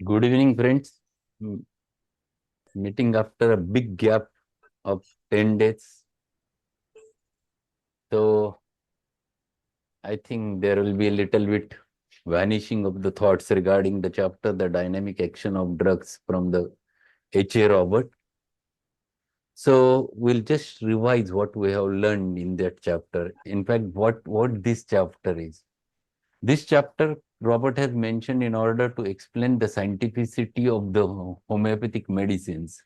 Good evening, friends. Mm, Meeting after a big gap of 10 days. So I think there will be a little bit vanishing of the thoughts regarding the chapter, the dynamic action of drugs from the H.A. Robert. So we'll just revise what we have learned in that chapter. In fact, what this chapter is. This chapter, Robert has mentioned in order to explain the scientificity of the homeopathic medicines.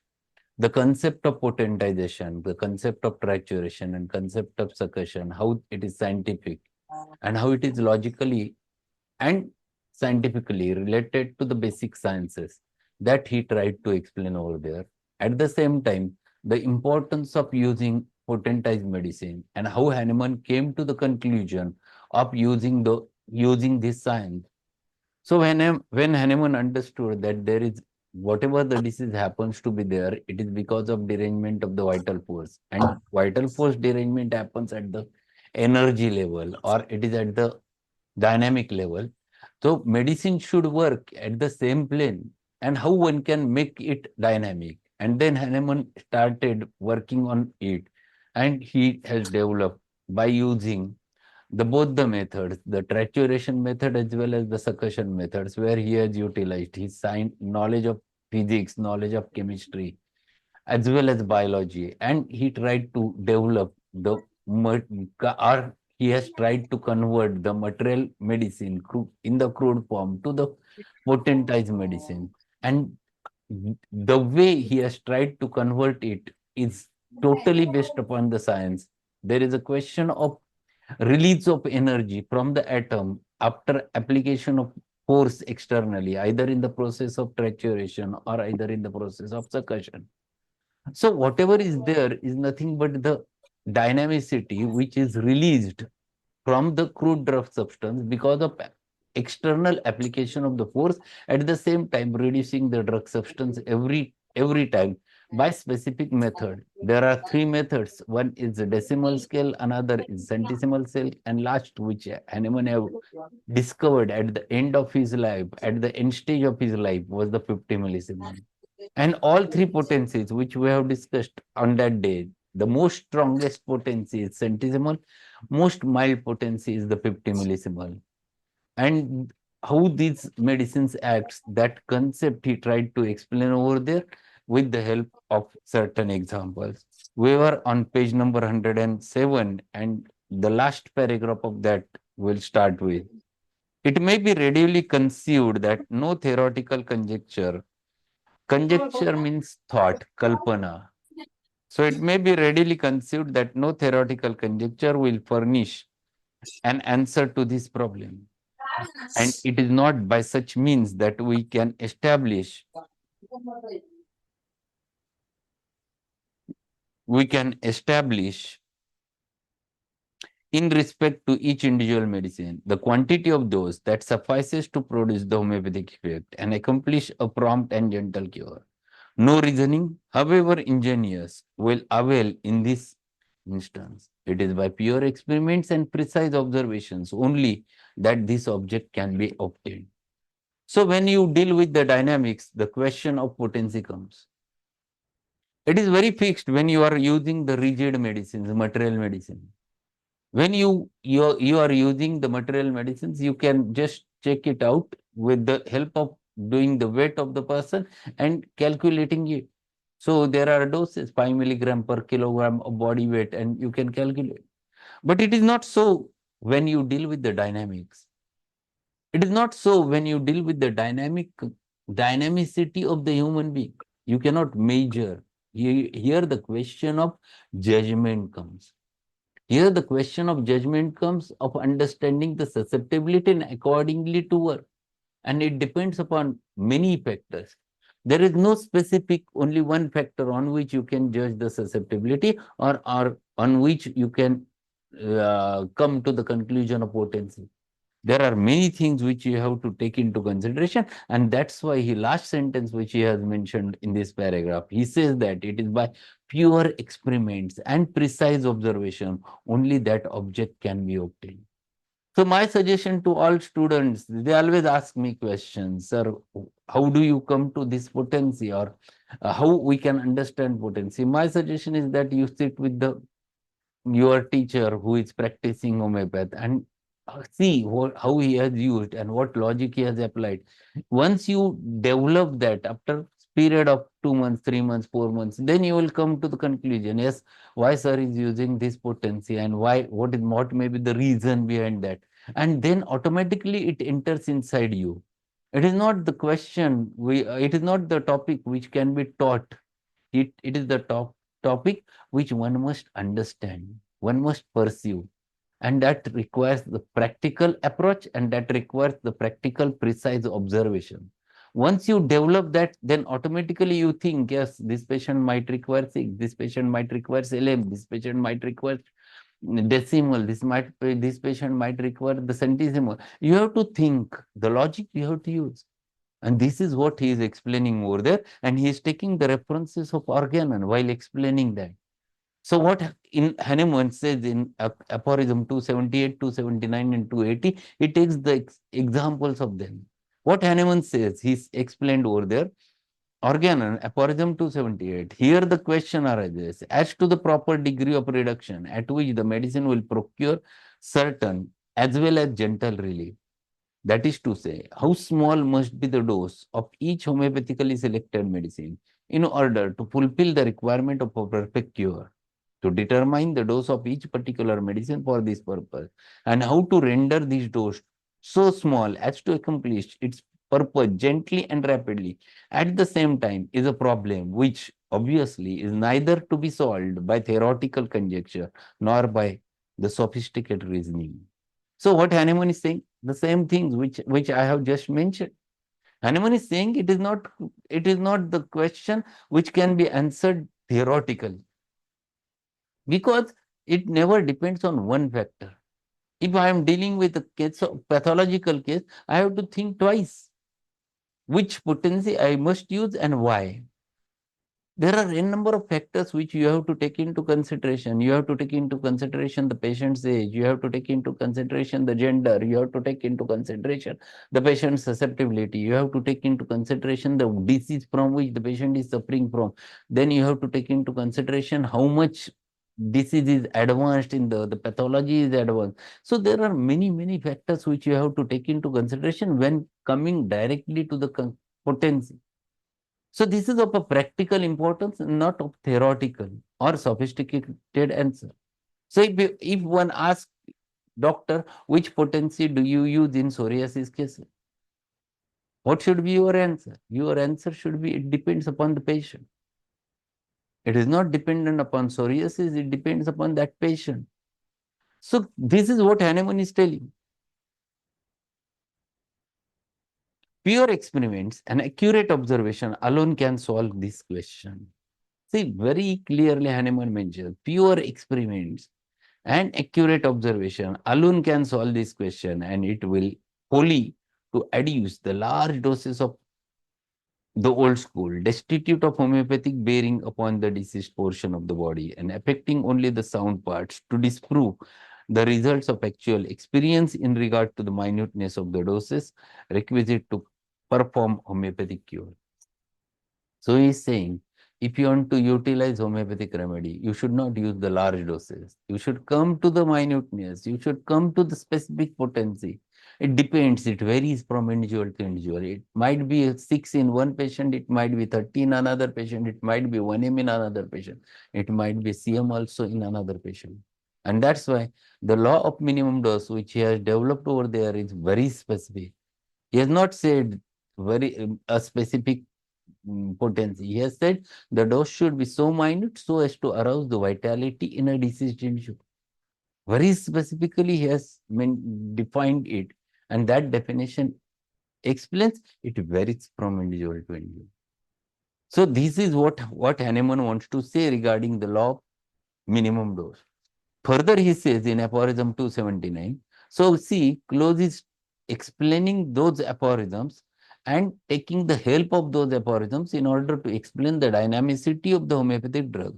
The concept of potentization, the concept of trituration, and concept of succussion, how it is scientific and how it is logically and scientifically related to the basic sciences that he tried to explain over there. At the same time, the importance of using potentized medicine and how Hahnemann came to the conclusion of using this science. So when Hahnemann understood that there is whatever the disease happens to be there, it is because of derangement of the vital force, and vital force derangement happens at the energy level or it is at the dynamic level. So medicine should work at the same plane, and how one can make it dynamic. And then Hahnemann started working on it, and he has developed by using both the methods, the trituration method as well as the succussion methods, where he has utilized his science, knowledge of physics, knowledge of chemistry, as well as biology, and he tried to develop or he has tried to convert the material medicine in the crude form to the potentized medicine. And the way he has tried to convert it is totally based upon the science. There is a question of release of energy from the atom after application of force externally, either in the process of trituration or either in the process of succussion. So whatever is there is nothing but the dynamicity which is released from the crude drug substance because of external application of the force, at the same time reducing the drug substance every time by specific method. There are three methods. One is the decimal scale, another is centesimal scale, and last, which Hahnemann have discovered at the end of his life, at the end stage of his life, was the 50 millisiemens. And all three potencies which we have discussed on that day, the most strongest potency is centesimal, most mild potency is the 50 millisimal. And how these medicines acts, that concept he tried to explain over there with the help of certain examples. We were on page number 107, and the last paragraph of that will start with. It may be readily conceived that no theoretical conjecture means thought, kalpana. So it may be readily conceived that no theoretical conjecture will furnish an answer to this problem. And it is not by such means that we can establish in respect to each individual medicine the quantity of dose that suffices to produce the homeopathic effect and accomplish a prompt and gentle cure. No reasoning, however ingenious, will avail in this instance. It is by pure experiments and precise observations only that this object can be obtained. So when you deal with the dynamics, the question of potency comes. It is very fixed when you are using the rigid medicines, material medicine. When you are using the material medicines, you can just check it out with the help of doing the weight of the person and calculating it. So there are doses, 5 milligram per kilogram of body weight, and you can calculate. But it is not so when you deal with the dynamics. It is not so when you deal with the dynamicity of the human being. You cannot measure. Here the question of judgment comes. Here the question of judgment comes of understanding the susceptibility and accordingly to work. And it depends upon many factors. There is no specific only one factor on which you can judge the susceptibility or on which you can come to the conclusion of potency. There are many things which you have to take into consideration, and that's why he last sentence which he has mentioned in this paragraph, he says that it is by pure experiments and precise observation only that object can be obtained. So my suggestion to all students, they always ask me questions, sir, how do you come to this potency, or how we can understand potency? My suggestion is that you sit with your teacher who is practicing homeopath and see how he has used and what logic he has applied. Once you develop that after period of 2 months, 3 months, 4 months, then you will come to the conclusion, yes, why sir is using this potency and why, what may be the reason behind that. And then automatically it enters inside you. It is not the question, it is not the topic which can be taught. It is the topic which one must understand, one must pursue, and that requires the practical approach, and that requires the practical precise observation. Once you develop that, then automatically you think, yes, this patient might require 6, this patient might require 11, this patient might require decimal, this patient might require the centesimal. You have to think, the logic you have to use. And this is what he is explaining over there. And he is taking the references of Organon while explaining that. So what in Hahnemann says in aphorism 278, 279 and 280, he takes the examples of them. What Hahnemann says, he's explained over there. Organon, aphorism 278. Here the question arises as to the proper degree of reduction at which the medicine will procure certain as well as gentle relief. That is to say, how small must be the dose of each homeopathically selected medicine in order to fulfill the requirement of a perfect cure, to determine the dose of each particular medicine for this purpose, and how to render this dose so small as to accomplish its purpose gently and rapidly at the same time is a problem which obviously is neither to be solved by theoretical conjecture nor by the sophisticated reasoning. So what Hahnemann is saying, the same things which I have just mentioned. Hahnemann is saying it is not the question which can be answered theoretically, because it never depends on one factor. If I am dealing with a case of pathological case, I have to think twice which potency I must use and why. There are a number of factors which you have to take into consideration. You have to take into consideration the patient's age. You have to take into consideration the gender. You have to take into consideration the patient's susceptibility. You have to take into consideration the disease from which the patient is suffering from. Then you have to take into consideration how much disease is advanced in the pathology is advanced. So there are many, many factors which you have to take into consideration when coming directly to the potency. So this is of a practical importance, not of theoretical or sophisticated answer. So if one asks, doctor, which potency do you use in psoriasis cases? What should be your answer? Your answer should be, it depends upon the patient. It is not dependent upon psoriasis, it depends upon that patient. So this is what Hahnemann is telling. Pure experiments and accurate observation alone can solve this question. See, very clearly Hahnemann mentions pure experiments and accurate observation alone can solve this question, and it will wholly to adduce the large doses of the old school, destitute of homeopathic bearing upon the diseased portion of the body and affecting only the sound parts, to disprove the results of actual experience in regard to the minuteness of the doses requisite to perform homeopathic cure. So he is saying, if you want to utilize homeopathic remedy, you should not use the large doses. You should come to the minuteness. You should come to the specific potency. It depends. It varies from individual to individual. It might be 6 in one patient. It might be 30 in another patient. It might be 1 m in another patient. It might be cm also in another patient. And that's why the law of minimum dose, which he has developed over there, is very specific. He has not said a specific potency. He has said the dose should be so minute so as to arouse the vitality in a diseased tissue. Very specifically, he has defined it, and that definition explains it varies from individual to individual. So this is what Hahnemann wants to say regarding the law of minimum dose. Further, he says in aphorism 279, so see, Close is explaining those aphorisms and taking the help of those aphorisms in order to explain the dynamicity of the homeopathic drugs.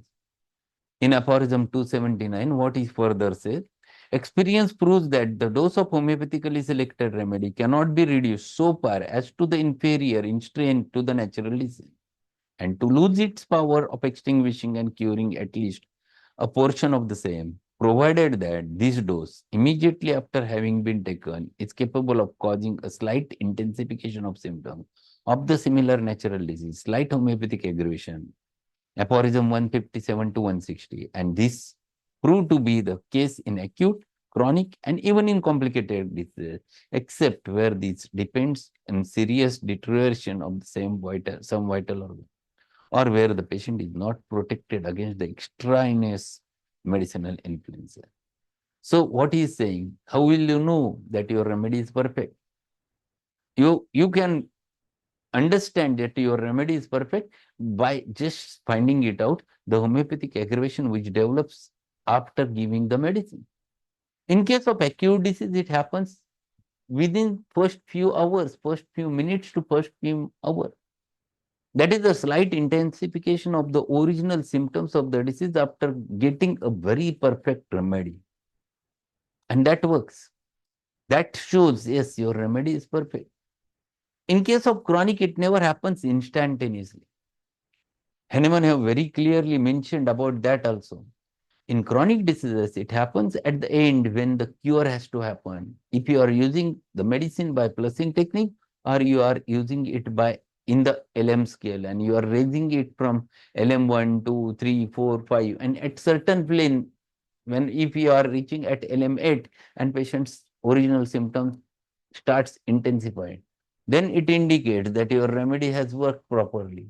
In aphorism 279, what he further says, Experience proves that the dose of homeopathically selected remedy cannot be reduced so far as to the inferior in strength to the natural disease, and to lose its power of extinguishing and curing at least a portion of the same, provided that this dose, immediately after having been taken, is capable of causing a slight intensification of symptoms of the similar natural disease, slight homeopathic aggravation, aphorism 157 to 160, and this proved to be the case in acute, chronic, and even in complicated diseases, except where this depends on serious deterioration of the some vital organ, or where the patient is not protected against the extraneous medicinal influences. So what he is saying, how will you know that your remedy is perfect? You can understand that your remedy is perfect by just finding it out, the homeopathic aggravation which develops after giving the medicine. In case of acute disease, it happens within first few hours, first few minutes to first few hours. That is a slight intensification of the original symptoms of the disease after getting a very perfect remedy. And that works. That shows, yes, your remedy is perfect. In case of chronic, it never happens instantaneously. Hahnemann have very clearly mentioned about that also. In chronic diseases, it happens at the end when the cure has to happen. If you are using the medicine by plussing technique, or you are using it by in the LM scale, and you are raising it from LM 1, 2, 3, 4, 5, and at certain plane, when if you are reaching at LM 8 and patient's original symptoms starts intensifying, then it indicates that your remedy has worked properly.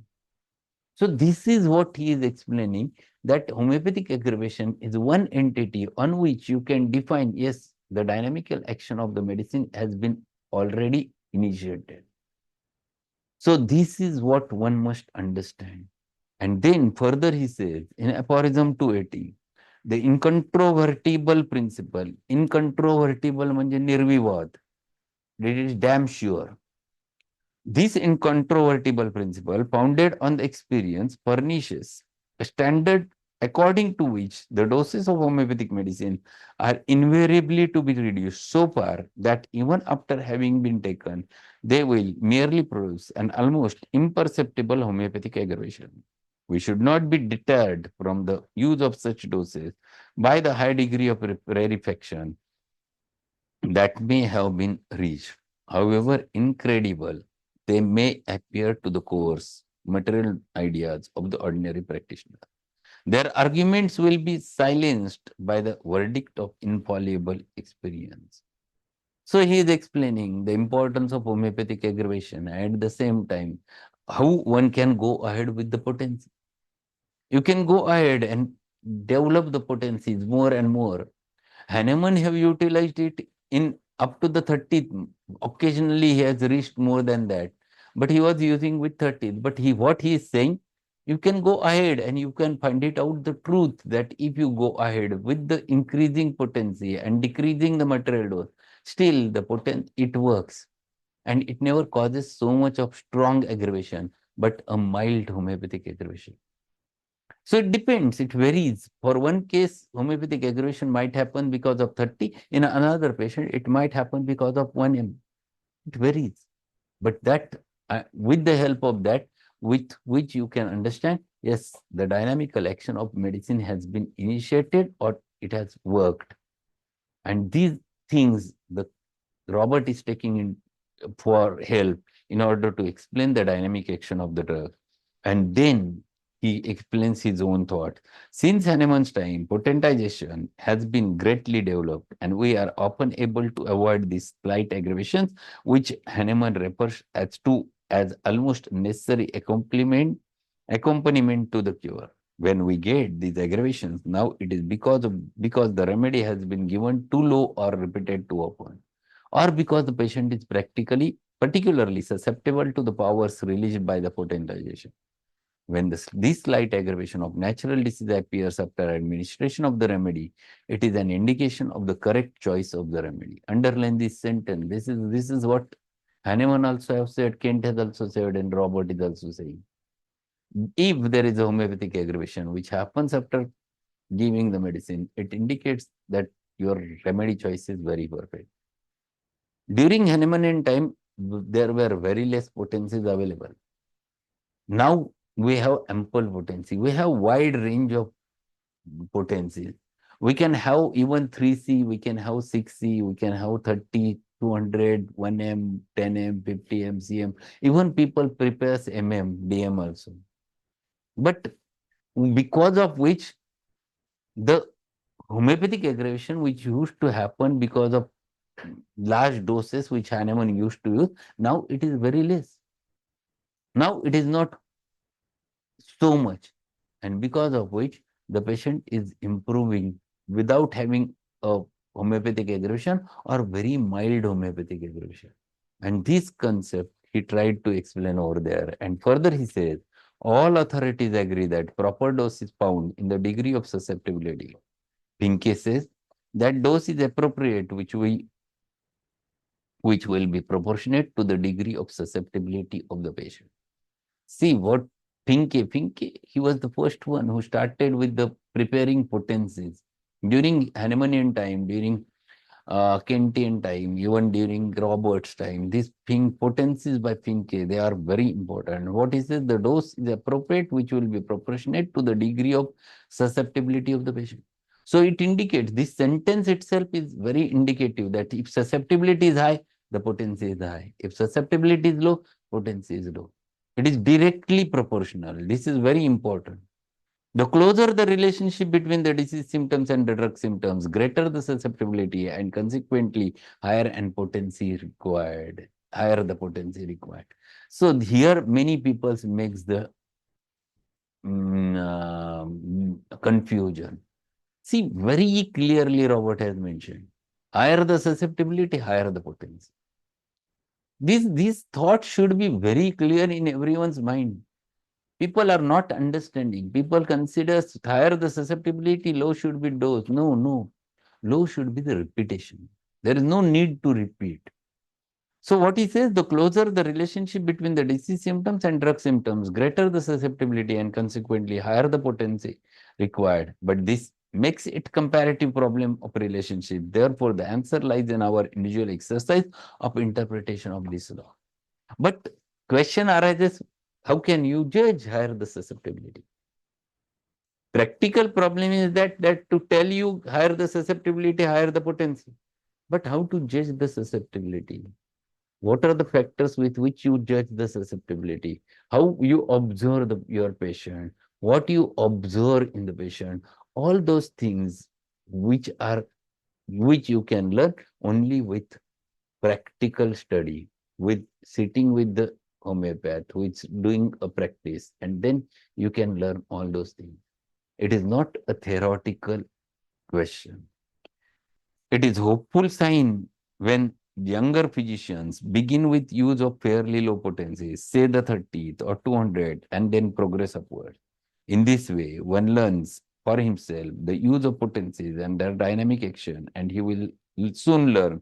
So this is what he is explaining, that homeopathic aggravation is one entity on which you can define, yes, the dynamical action of the medicine has been already initiated. So this is what one must understand. And then further he says in aphorism 280, the incontrovertible principle, incontrovertible means nirvivad, it is damn sure. This incontrovertible principle, founded on the experience, furnishes a standard according to which the doses of homeopathic medicine are invariably to be reduced so far that even after having been taken, they will merely produce an almost imperceptible homeopathic aggravation. We should not be deterred from the use of such doses by the high degree of rarefaction that may have been reached. However incredible they may appear to the coarse material ideas of the ordinary practitioner, their arguments will be silenced by the verdict of infallible experience. So he is explaining the importance of homeopathic aggravation, and at the same time, how one can go ahead with the potency. You can go ahead and develop the potencies more and more. Hahnemann have utilized it in up to the 30th. Occasionally, he has reached more than that, but he was using with 30th. But what he is saying, you can go ahead and you can find it out the truth that if you go ahead with the increasing potency and decreasing the material dose, still the potent it works, and it never causes so much of strong aggravation, but a mild homeopathic aggravation. So it depends, it varies. For one case, homeopathic aggravation might happen because of 30. In another patient, it might happen because of 1 M. It varies. But that, with the help of that, with which you can understand, yes, the dynamical action of medicine has been initiated or it has worked. And these things, the Robert is taking in for help in order to explain the dynamic action of the drug. And then he explains his own thought. Since Hahnemann's time, potentization has been greatly developed, and we are often able to avoid these slight aggravations, which Hahnemann refers as almost necessary accompaniment to the cure. When we get these aggravations, now it is because the remedy has been given too low or repeated too often, or because the patient is particularly susceptible to the powers released by the potentization. When this slight aggravation of natural disease appears after administration of the remedy, it is an indication of the correct choice of the remedy. Underline this sentence. This is what Hahnemann also have said, Kent has also said, and Robert is also saying. If there is a homeopathic aggravation which happens after giving the medicine, it indicates that your remedy choice is very perfect. During Hahnemannian time, there were very less potencies available. Now we have ample potency. We have wide range of potencies. We can have even 3C, we can have 6C, we can have 30, 200, 1M, 10M, 50 MCM. Even people prepares DM also. But because of which the homeopathic aggravation which used to happen because of large doses which Hahnemann used to use, now it is very less. Now it is not so much, and because of which the patient is improving without having a homeopathic aggravation or very mild homeopathic aggravation. And this concept he tried to explain over there. And further he says, all authorities agree that proper dose is found in the degree of susceptibility. Pinke says that dose is appropriate, which will be proportionate to the degree of susceptibility of the patient. See what Finke, he was the first one who started with the preparing potencies. During Hahnemannian time, during Kentian time, even during Robert's time, these potencies by Finke, they are very important. What is it? The dose is appropriate, which will be proportionate to the degree of susceptibility of the patient. So it indicates, this sentence itself is very indicative that if susceptibility is high, the potency is high. If susceptibility is low, potency is low. It is directly proportional. This is very important. The closer the relationship between the disease symptoms and the drug symptoms, greater the susceptibility and consequently higher and potency required. Higher the potency required. So here many people makes the confusion. See, very clearly Robert has mentioned, higher the susceptibility, higher the potency. These thoughts should be very clear in everyone's mind. People are not understanding. People consider higher the susceptibility, low should be dose. No, no. Low should be the repetition. There is no need to repeat. So what he says, the closer the relationship between the disease symptoms and drug symptoms, greater the susceptibility and consequently higher the potency required. But this makes it comparative problem of relationship. Therefore, the answer lies in our individual exercise of interpretation of this law. But question arises, how can you judge higher the susceptibility? Practical problem is that to tell you higher the susceptibility, higher the potency. But how to judge the susceptibility? What are the factors with which you judge the susceptibility? How you observe your patient? What you observe in the patient? All those things which you can learn only with practical study, with sitting with the homeopath who is doing a practice, and then you can learn all those things. It is not a theoretical question. It is hopeful sign when younger physicians begin with use of fairly low potencies, say the 30th or 200, and then progress upward. In this way, one learns for himself the use of potencies and their dynamic action, and he will soon learn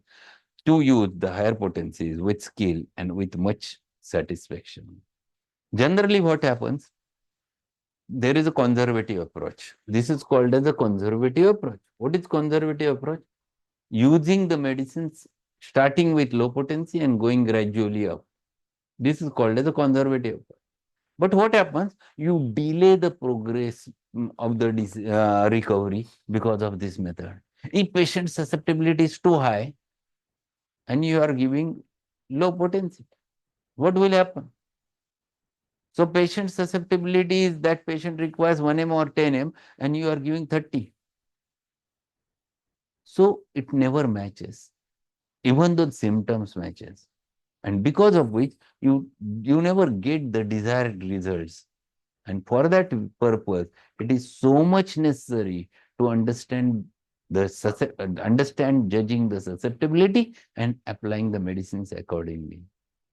to use the higher potencies with skill and with much satisfaction. Generally, what happens? There is a conservative approach. This is called as a conservative approach. What is conservative approach? Using the medicines starting with low potency and going gradually up. This is called as a conservative approach. But what happens? You delay the progress of the recovery because of this method. If patient susceptibility is too high and you are giving low potency, what will happen? So patient susceptibility is that patient requires 1M or 10M and you are giving 30. So it never matches, even though symptoms matches. And because of which you never get the desired results. And for that purpose, it is so much necessary to understand judging the susceptibility and applying the medicines accordingly.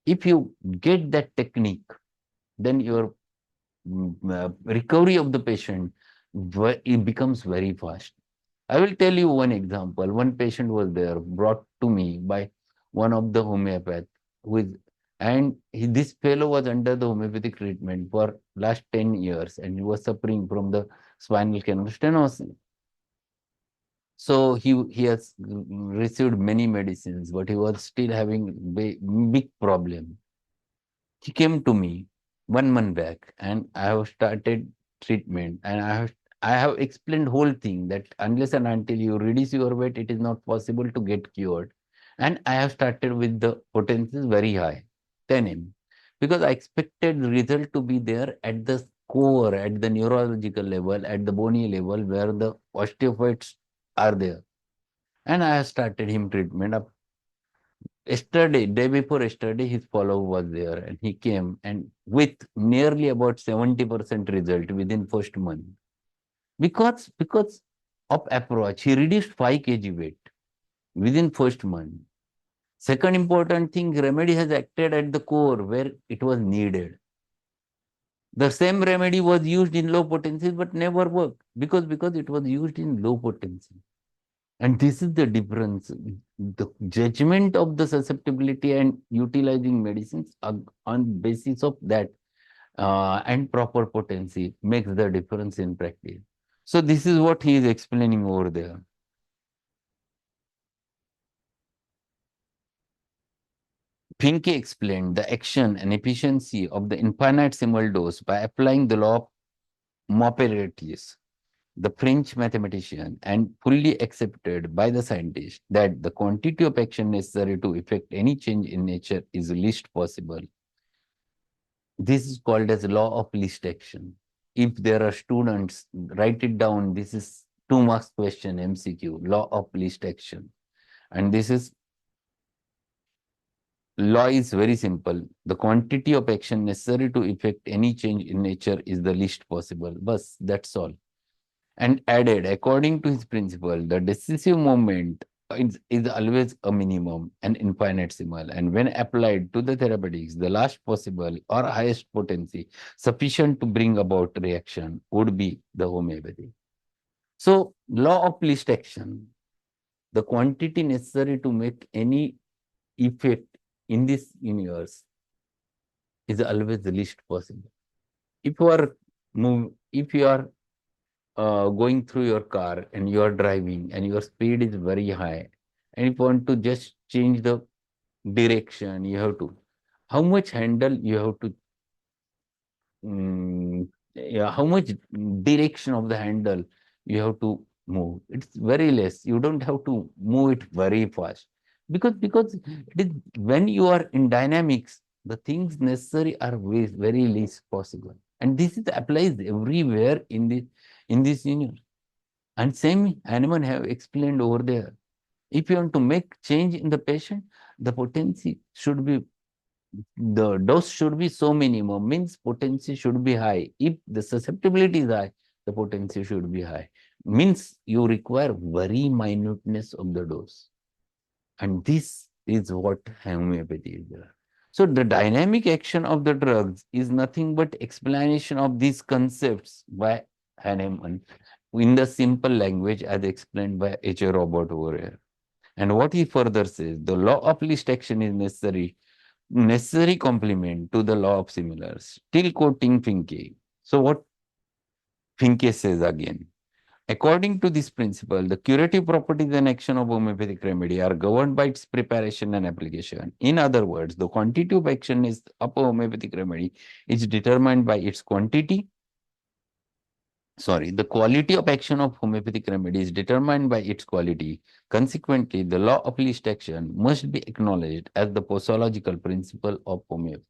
If you get that technique, then your recovery of the patient it becomes very fast. I will tell you one example. One patient was there, brought to me by one of the homeopath, this fellow was under the homeopathic treatment for last 10 years and he was suffering from the spinal canal stenosis. So he has received many medicines, but he was still having big problem. He came to me 1 month back, and I have started treatment, and I have explained whole thing that unless and until you reduce your weight, it is not possible to get cured. And I have started with the potencies very high, 10 m, because I expected the result to be there at the core, at the neurological level, at the bony level, where the osteophytes are there. And I have started him treatment. Yesterday, day before yesterday, his follow was there, and he came and with nearly about 70% result within first month. Because of approach, he reduced 5 kg weight within first month. Second important thing, remedy has acted at the core where it was needed. The same remedy was used in low potency but never worked because it was used in low potency. And this is the difference. The judgment of the susceptibility and utilizing medicines on basis of that and proper potency makes the difference in practice. So this is what he is explaining over there. Finke explained the action and efficiency of the infinitesimal dose by applying the law of Maupertuis, the French mathematician, and fully accepted by the scientists that the quantity of action necessary to effect any change in nature is least possible. This is called as law of least action. If there are students, write it down. This is 2 marks question, MCQ, law of least action. And this is law is very simple. The quantity of action necessary to effect any change in nature is the least possible. Bas, that's all. And added, according to his principle, the decisive moment is always a minimum and infinitesimal. And when applied to the therapeutics, the last possible or highest potency sufficient to bring about reaction would be the homeopathy. So, law of least action, the quantity necessary to make any effect in this universe is always the least possible. If you are going through your car and you are driving and your speed is very high and you want to just change the direction, you have to, how much handle you have to, yeah, how much direction of the handle you have to move. It's very less. You don't have to move it very fast because it is when you are in dynamics, the things necessary are very least possible. And this is applies everywhere in this universe. And same animal have explained over there. If you want to make change in the patient, the potency should be, the dose should be so minimum, means potency should be high. If the susceptibility is high, the potency should be high. Means you require very minuteness of the dose. And this is what homeopathy is there. So the dynamic action of the drugs is nothing but explanation of these concepts by Hahnemann in the simple language as explained by H.A. Robert over here. And what he further says, the law of least action is necessary complement to the law of similars, still quoting Finke. So what Finke says again, according to this principle, the curative properties and action of homeopathic remedy are governed by its preparation and application. In other words, the quantity of action is of a homeopathic remedy is determined by its quantity. Sorry, the quality of action of homeopathic remedy is determined by its quality. Consequently, the law of least action must be acknowledged as the posological principle of homeopathy.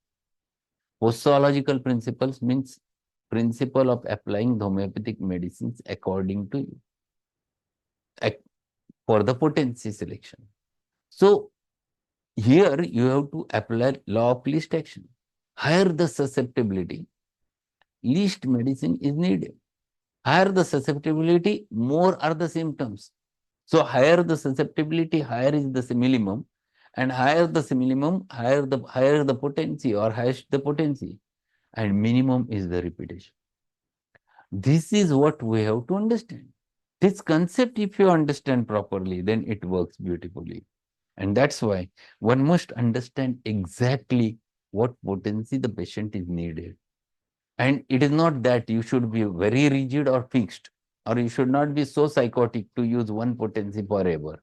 Posological principles means principle of applying the homeopathic medicines according to you for the potency selection. So here you have to apply law of least action. Higher the susceptibility, least medicine is needed. Higher the susceptibility, more are the symptoms. So higher the susceptibility, higher is the minimum, and higher the minimum, higher the potency or highest the potency, and minimum is the repetition. This is what we have to understand. This concept, if you understand properly, then it works beautifully. And that's why one must understand exactly what potency the patient is needed. And it is not that you should be very rigid or fixed. or you should not be so psychotic to use one potency forever.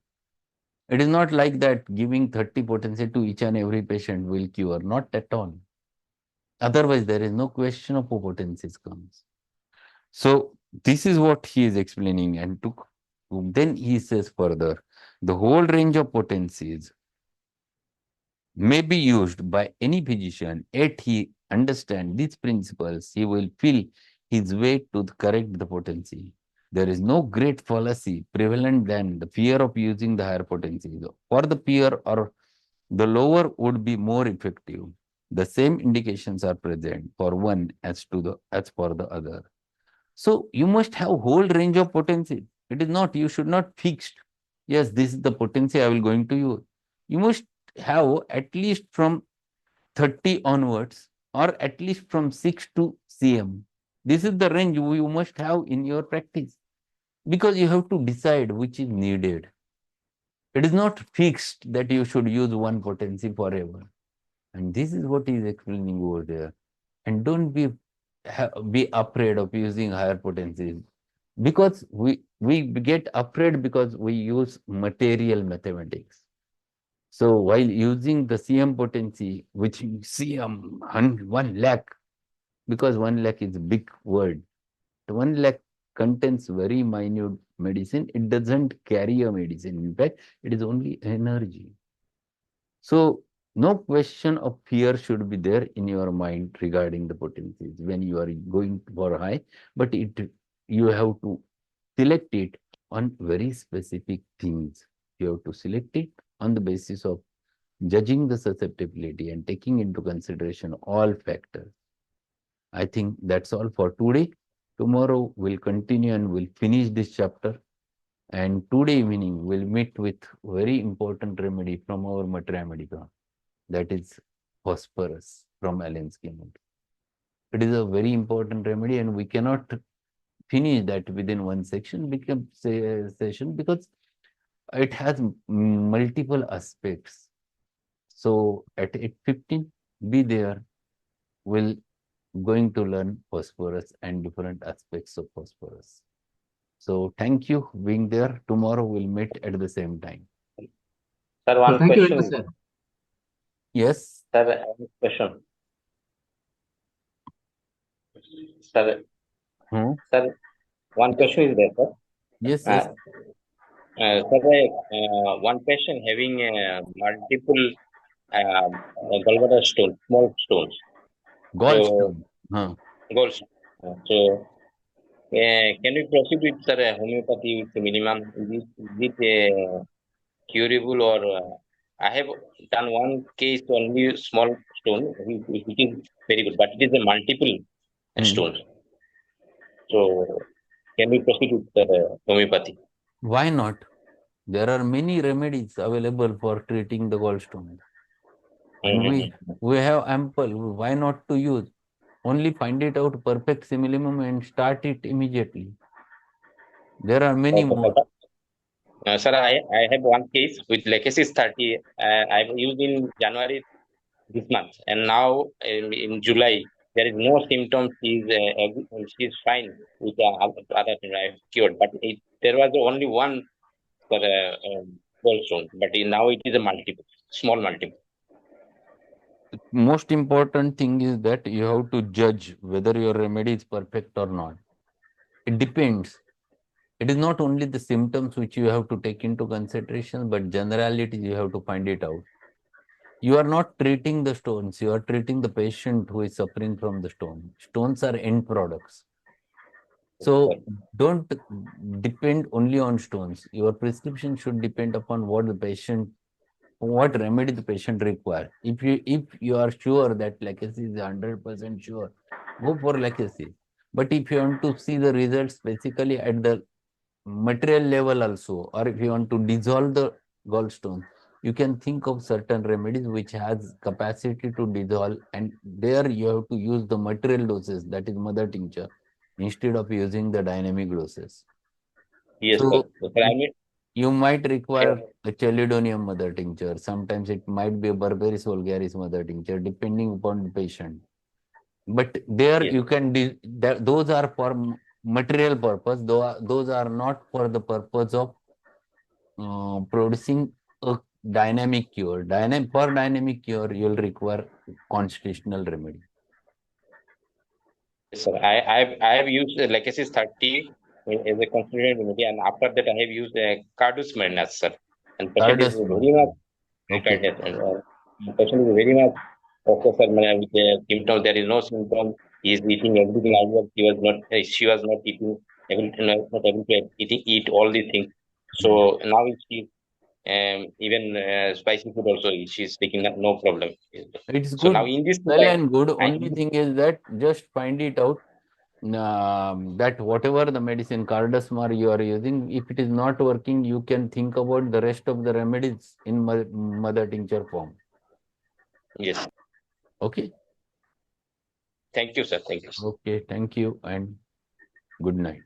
It is not like that giving 30 potency to each and every patient will cure, not at all. Otherwise, there is no question of potencies comes. So this is what he is explaining, and then he says further, the whole range of potencies may be used by any physician, yet he understands these principles, he will feel his way to correct the potency. There is no great fallacy prevalent than the fear of using the higher potency. For the fear or the lower would be more effective. The same indications are present for one as for the other. So you must have whole range of potency. It is not, you should not fixed. Yes, this is the potency I will going to use. You must have at least from 30 onwards, or at least from 6 to cm. This is the range you must have in your practice, because you have to decide which is needed. It is not fixed that you should use one potency forever. And this is what he is explaining over there. And don't be afraid of using higher potencies, because we get afraid because we use material mathematics. So while using the cm potency, which cm 1 lakh, because 1 lakh is a big word, 1 lakh contains very minute medicine. It doesn't carry a medicine. In fact, it is only energy. So no question of fear should be there in your mind regarding the potencies when you are going for high, but you have to select it on very specific things. You have to select it on the basis of judging the susceptibility and taking into consideration all factors. I think that's all for today. Tomorrow we'll continue and we'll finish this chapter. And today evening we'll meet with very important remedy from our Matra Medica, that is phosphorus from Allen's chemo. It is a very important remedy, and we cannot finish that within one session, because it has multiple aspects. So at 8:15, be there. We'll going to learn phosphorus and different aspects of phosphorus. So thank you being there. Tomorrow we'll meet at the same time. Sir, one Thank you very much, question. sir. Yes. Sir, I have a question. Sir, sir, one question is there, sir. Yes, yes. Sir, one patient having multiple gallbladder stones, small stones. Gallstone. Gallstone. So, can we proceed with, sir, homeopathy with minimum? Is it curable, or I have done one case only small stone, which is very good, but it is a multiple stones. So, can we proceed with homeopathy? Why not? There are many remedies available for treating the gallstone. And we have ample. Why not to use? Only find it out perfect simillimum and start it immediately. There are many more. Sir, I have one case with Legacy 30. I've used in January this month, and now in July there is no symptoms. She's fine with other things I've cured, but there was only one for gallstone, but now it is a multiple, small multiple. Most important thing is that you have to judge whether your remedy is perfect or not. It depends. It is not only the symptoms which you have to take into consideration, but generalities you have to find it out. You are not treating the stones, you are treating the patient who is suffering from the stone. Stones are end products. So don't depend only on stones. Your prescription should depend upon what remedy the patient requires. If you are sure that legacy is 100% sure, go for legacy. But if you want to see the results basically at the material level also, or if you want to dissolve the gallstone, you can think of certain remedies which has capacity to dissolve, and there you have to use the material doses, that is mother tincture, instead of using the dynamic doses. Yes, so sir. you might require a chelidonium mother tincture. Sometimes it might be a Berberis vulgaris mother tincture, depending upon the patient. But there you can, those are for material purpose. Those are not for the purpose of producing a dynamic cure. For dynamic cure, you'll require constitutional remedy. Yes, sir. I have used Legacy 30 as a constitutional remedy, and after that I have used Cardus Madness, sir. And patient is Cardus. very much Okay. retarded, and patient is very much okay, sir. With the symptoms, there is no symptom. He is eating everything. I was, he was not. She was not eating everything. Not able to eat all these things. Hmm. So now she even spicy food also she's taking that no problem. It's So now good, in this case, well and good. I Only thing is that just find it out that whatever the medicine cardamom you are using, if it is not working, you can think about the rest of the remedies in mother tincture form. yes. Okay. Thank you, sir. Thank you, sir. Okay. Thank you and good night.